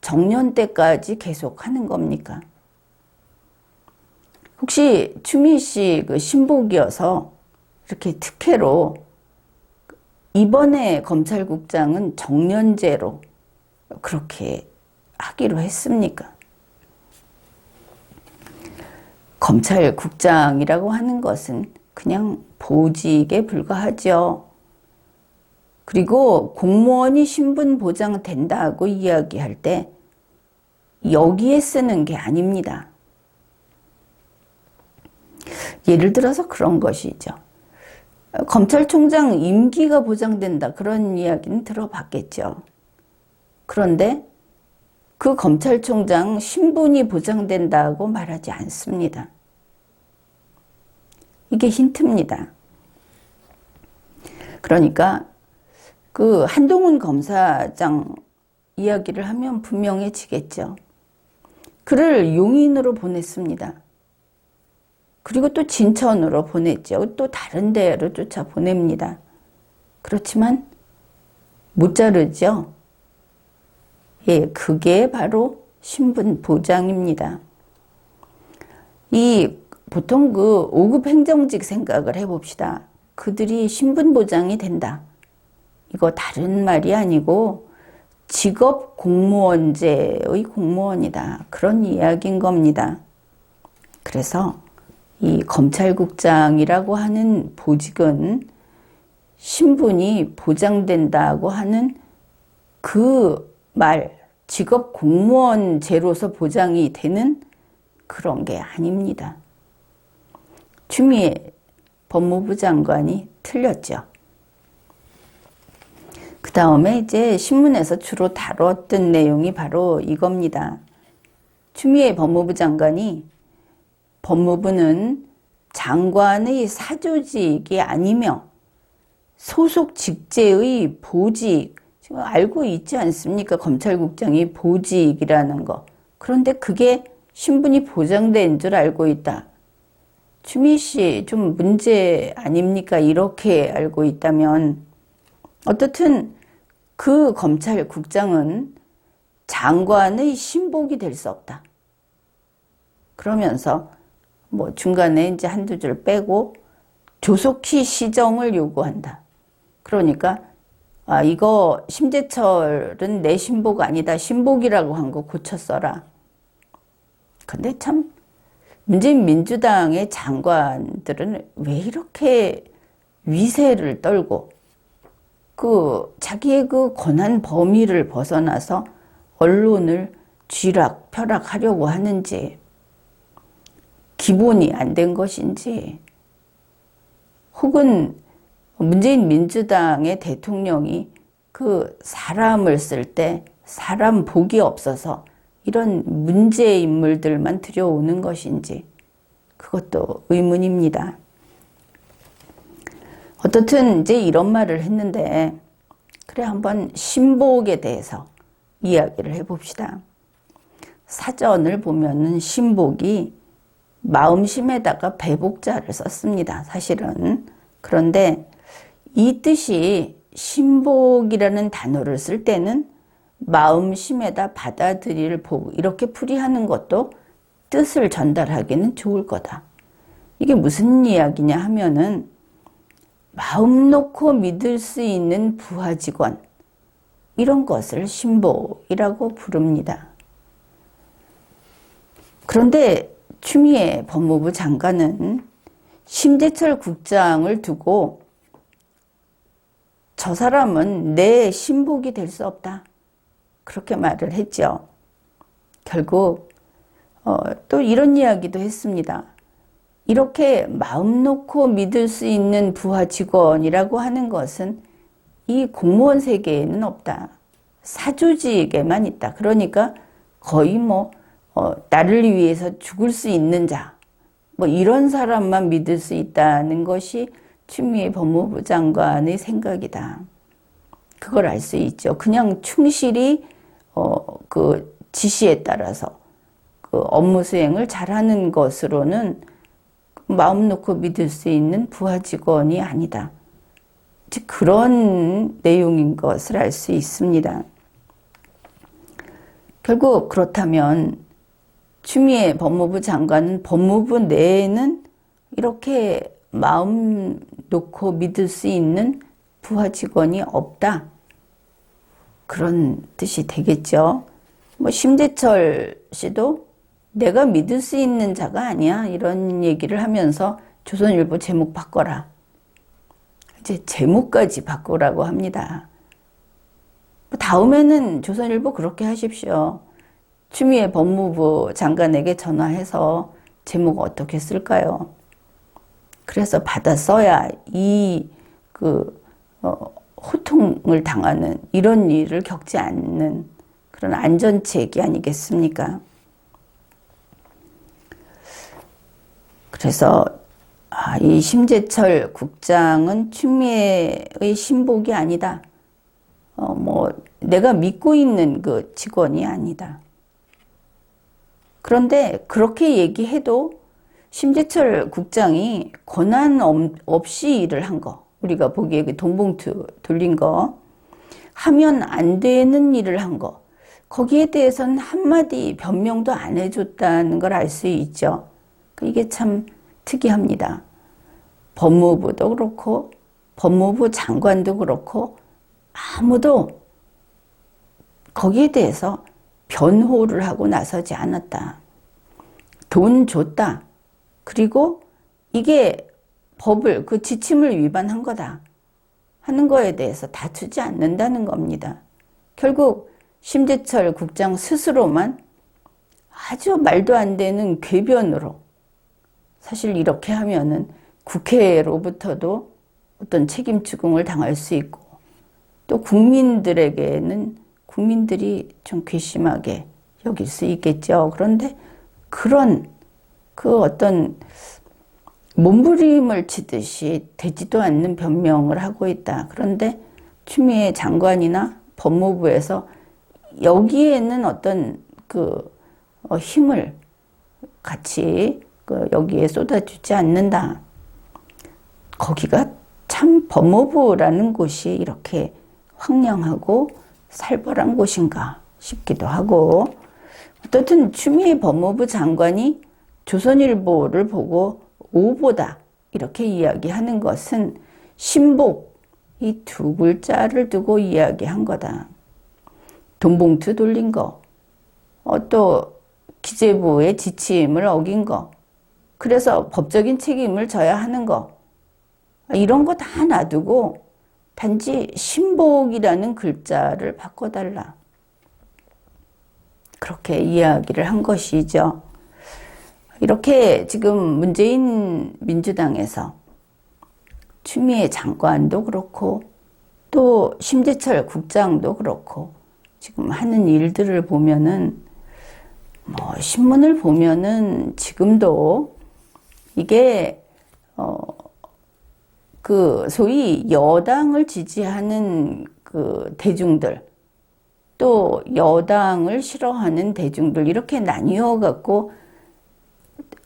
정년 때까지 계속 하는 겁니까? 혹시 추미애 씨 그 신복이어서 이렇게 특혜로 이번에 검찰국장은 정년제로 그렇게 하기로 했습니까? 검찰국장이라고 하는 것은 그냥 보직에 불과하죠. 그리고 공무원이 신분 보장된다고 이야기할 때 여기에 쓰는 게 아닙니다. 예를 들어서 그런 것이죠. 검찰총장 임기가 보장된다 그런 이야기는 들어봤겠죠. 그런데 그 검찰총장 신분이 보장된다고 말하지 않습니다. 이게 힌트입니다. 그러니까 그 한동훈 검사장 이야기를 하면 분명해지겠죠. 그를 용인으로 보냈습니다. 그리고 또 진천으로 보냈죠. 또 다른 데로 쫓아 보냅니다. 그렇지만 못 자르죠. 예, 그게 바로 신분 보장입니다. 보통 그 5급 행정직 생각을 해봅시다. 그들이 신분 보장이 된다. 이거 다른 말이 아니고 직업 공무원제의 공무원이다. 그런 이야기인 겁니다. 그래서 이 검찰국장이라고 하는 보직은 신분이 보장된다고 하는 그 말, 직업 공무원제로서 보장이 되는 그런 게 아닙니다. 추미애 법무부 장관이 틀렸죠. 그 다음에 이제 신문에서 주로 다뤘던 내용이 바로 이겁니다. 추미애 법무부 장관이 법무부는 장관의 사조직이 아니며 소속 직제의 보직, 지금 알고 있지 않습니까? 검찰국장이 보직이라는 거. 그런데 그게 신분이 보장된 줄 알고 있다. 추미애 씨 좀 문제 아닙니까? 이렇게 알고 있다면. 어떻든 그 검찰국장은 장관의 신복이 될 수 없다. 그러면서 뭐 중간에 이제 한두 줄 빼고 조속히 시정을 요구한다. 그러니까 이거 심재철은 내 신복 아니다. 신복이라고 한 거 고쳐 써라. 근데 참 문재인 민주당의 장관들은 왜 이렇게 위세를 떨고 자기의 그 권한 범위를 벗어나서 언론을 쥐락펴락하려고 하는지, 기본이 안 된 것인지, 혹은 문재인 민주당의 대통령이 그 사람을 쓸 때 사람 복이 없어서 이런 문제 인물들만 들여오는 것인지, 그것도 의문입니다. 어떻든 이제 이런 말을 했는데, 그래 한번 신복에 대해서 이야기를 해봅시다. 사전을 보면은 신복이 마음심에다가 배복자를 썼습니다. 사실은. 그런데 이 뜻이 신복이라는 단어를 쓸 때는 마음심에다 받아들일 복, 이렇게 풀이하는 것도 뜻을 전달하기는 좋을 거다. 이게 무슨 이야기냐 하면은 마음 놓고 믿을 수 있는 부하 직원, 이런 것을 신복이라고 부릅니다. 그런데 추미애 법무부 장관은 심재철 국장을 두고 저 사람은 내 신복이 될 수 없다. 그렇게 말을 했죠. 결국 또 이런 이야기도 했습니다. 이렇게 마음 놓고 믿을 수 있는 부하 직원이라고 하는 것은 이 공무원 세계에는 없다. 사조직에만 있다. 그러니까 거의 나를 위해서 죽을 수 있는 자, 이런 사람만 믿을 수 있다는 것이 추미애 법무부 장관의 생각이다. 그걸 알 수 있죠. 그냥 충실히 그 지시에 따라서 그 업무 수행을 잘하는 것으로는 마음 놓고 믿을 수 있는 부하 직원이 아니다. 그런 내용인 것을 알 수 있습니다. 결국 그렇다면 추미애 법무부 장관은 법무부 내에는 이렇게 마음 놓고 믿을 수 있는 부하 직원이 없다. 그런 뜻이 되겠죠. 심재철 씨도 내가 믿을 수 있는 자가 아니야. 이런 얘기를 하면서 조선일보 제목 바꿔라. 이제 제목까지 바꾸라고 합니다. 다음에는 조선일보 그렇게 하십시오. 추미애 법무부 장관에게 전화해서 제목 어떻게 쓸까요? 그래서 받아 써야 호통을 당하는 이런 일을 겪지 않는 그런 안전책이 아니겠습니까? 그래서 이 심재철 국장은 추미애의 신복이 아니다. 내가 믿고 있는 그 직원이 아니다. 그런데 그렇게 얘기해도 심재철 국장이 권한 없이 일을 한 거, 우리가 보기에 돈봉투 돌린 거, 하면 안 되는 일을 한 거, 거기에 대해서는 한마디 변명도 안 해줬다는 걸 알 수 있죠. 이게 참 특이합니다. 법무부도 그렇고 법무부 장관도 그렇고 아무도 거기에 대해서 변호를 하고 나서지 않았다. 돈 줬다. 그리고 이게 법을, 그 지침을 위반한 거다 하는 거에 대해서 다투지 않는다는 겁니다. 결국 심재철 국장 스스로만 아주 말도 안 되는 궤변으로, 사실 이렇게 하면은 국회로부터도 어떤 책임 추궁을 당할 수 있고, 또 국민들에게는 국민들이 좀 괘씸하게 여길 수 있겠죠. 그런데 그런 어떤 몸부림을 치듯이 되지도 않는 변명을 하고 있다. 그런데 추미애 장관이나 법무부에서 여기에는 어떤 힘을 같이 여기에 쏟아주지 않는다. 거기가 참 법무부라는 곳이 이렇게 황량하고 살벌한 곳인가 싶기도 하고, 어떻든 추미애 법무부 장관이 조선일보를 보고 오보다 이렇게 이야기하는 것은 신복, 이 두 글자를 두고 이야기한 거다. 돈봉투 돌린 거, 또 기재부의 지침을 어긴 거, 그래서 법적인 책임을 져야 하는 거, 이런 거 다 놔두고 단지 신복이라는 글자를 바꿔달라. 그렇게 이야기를 한 것이죠. 이렇게 지금 문재인 민주당에서 추미애 장관도 그렇고 또 심재철 국장도 그렇고 지금 하는 일들을 보면은 신문을 보면은 지금도 이게 소위 여당을 지지하는 대중들, 또 여당을 싫어하는 대중들, 이렇게 나뉘어 갖고,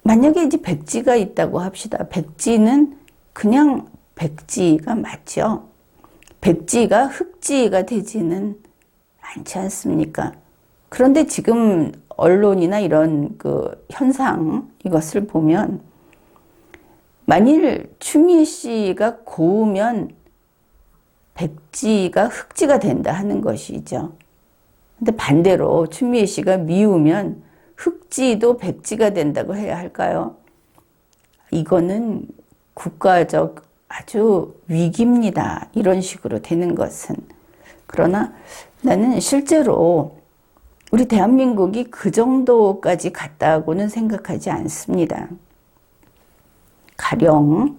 만약에 이제 백지가 있다고 합시다. 백지는 그냥 백지가 맞죠. 백지가 흑지가 되지는 않지 않습니까? 그런데 지금 언론이나 이런 현상, 이것을 보면 만일 추미애 씨가 고우면 백지가 흑지가 된다 하는 것이죠. 근데 반대로 추미애 씨가 미우면 흑지도 백지가 된다고 해야 할까요? 이거는 국가적 아주 위기입니다. 이런 식으로 되는 것은. 그러나 나는 실제로 우리 대한민국이 그 정도까지 갔다고는 생각하지 않습니다. 가령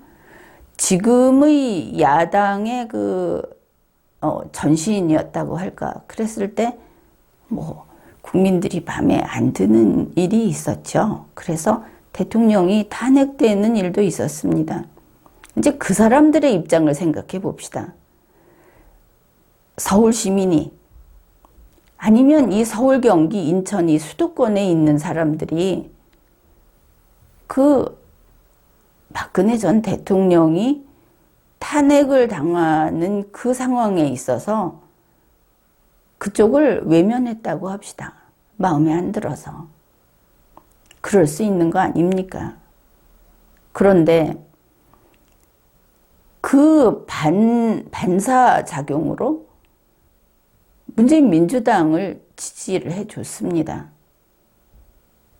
지금의 야당의 전신이었다고 할까, 그랬을 때 국민들이 맘에 안 드는 일이 있었죠. 그래서 대통령이 탄핵되는 일도 있었습니다. 이제 그 사람들의 입장을 생각해 봅시다. 서울 시민이, 아니면 이 서울, 경기, 인천 이 수도권에 있는 사람들이 박근혜 전 대통령이 탄핵을 당하는 그 상황에 있어서 그쪽을 외면했다고 합시다. 마음에 안 들어서. 그럴 수 있는 거 아닙니까? 그런데 그 반사작용으로 문재인 민주당을 지지를 해줬습니다.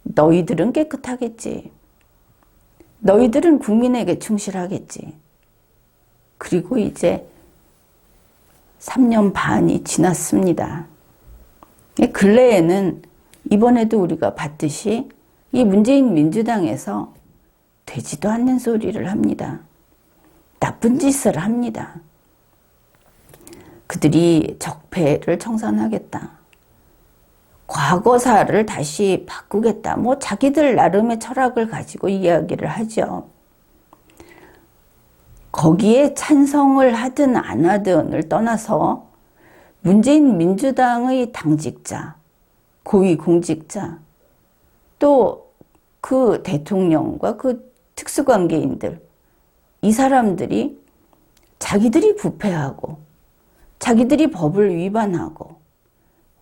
너희들은 깨끗하겠지. 너희들은 국민에게 충실하겠지. 그리고 이제 3년 반이 지났습니다. 근래에는 이번에도 우리가 봤듯이 이 문재인 민주당에서 되지도 않는 소리를 합니다. 나쁜 짓을 합니다. 그들이 적폐를 청산하겠다. 과거사를 다시 바꾸겠다. 뭐 자기들 나름의 철학을 가지고 이야기를 하죠. 거기에 찬성을 하든 안 하든을 떠나서 문재인 민주당의 당직자, 고위공직자, 또 그 대통령과 그 특수관계인들, 이 사람들이 자기들이 부패하고 자기들이 법을 위반하고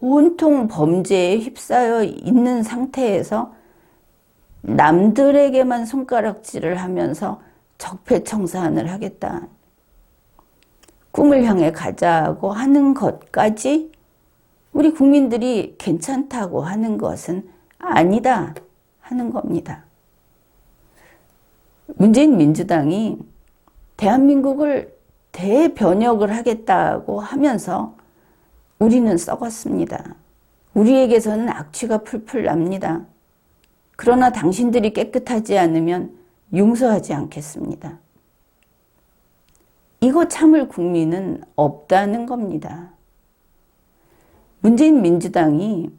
온통 범죄에 휩싸여 있는 상태에서 남들에게만 손가락질을 하면서 적폐청산을 하겠다. 꿈을 향해 가자고 하는 것까지 우리 국민들이 괜찮다고 하는 것은 아니다 하는 겁니다. 문재인 민주당이 대한민국을 대변혁을 하겠다고 하면서 우리는 썩었습니다. 우리에게서는 악취가 풀풀 납니다. 그러나 당신들이 깨끗하지 않으면 용서하지 않겠습니다. 이거 참을 국민은 없다는 겁니다. 문재인 민주당이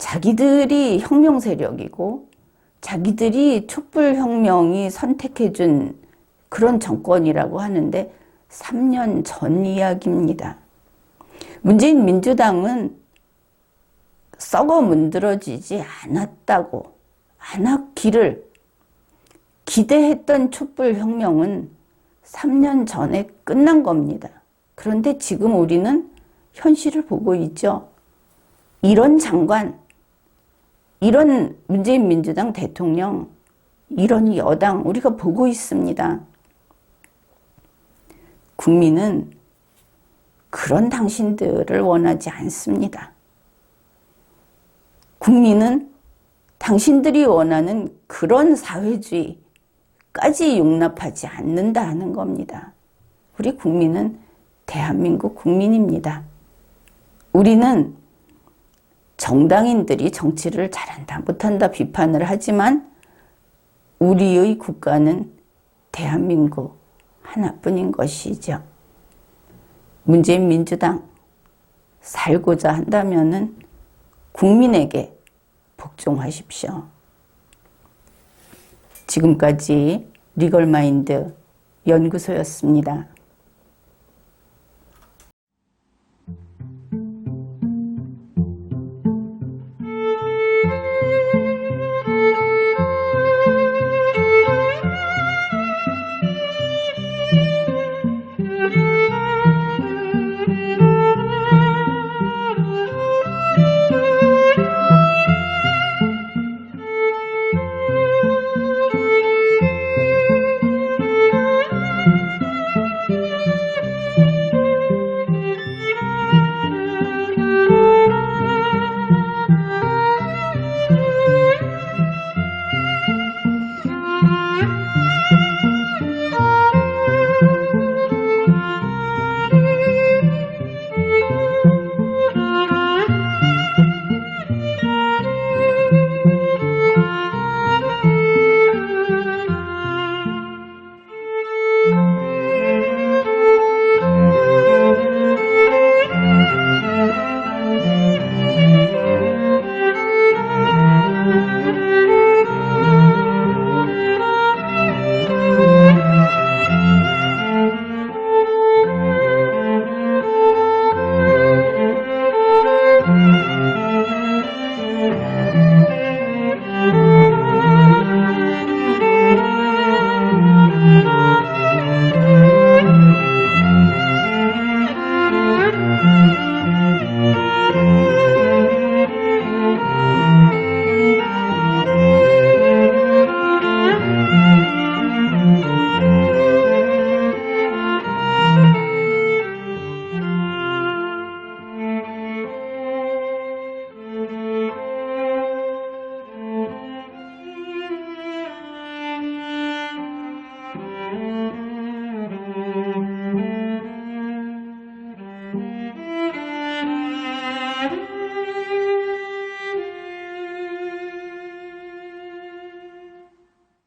자기들이 혁명 세력이고 자기들이 촛불혁명이 선택해준 그런 정권이라고 하는데 3년 전 이야기입니다. 문재인 민주당은 썩어 문드러지지 않았다고, 않았기를 기대했던 촛불혁명은 3년 전에 끝난 겁니다. 그런데 지금 우리는 현실을 보고 있죠. 이런 장관, 이런 문재인 민주당 대통령, 이런 여당 우리가 보고 있습니다. 국민은 그런 당신들을 원하지 않습니다. 국민은 당신들이 원하는 그런 사회주의까지 용납하지 않는다 하는 겁니다. 우리 국민은 대한민국 국민입니다. 우리는 정당인들이 정치를 잘한다 못한다 비판을 하지만 우리의 국가는 대한민국 하나뿐인 것이죠. 문재인 민주당 살고자 한다면은 국민에게 복종하십시오. 지금까지 리걸마인드 연구소였습니다.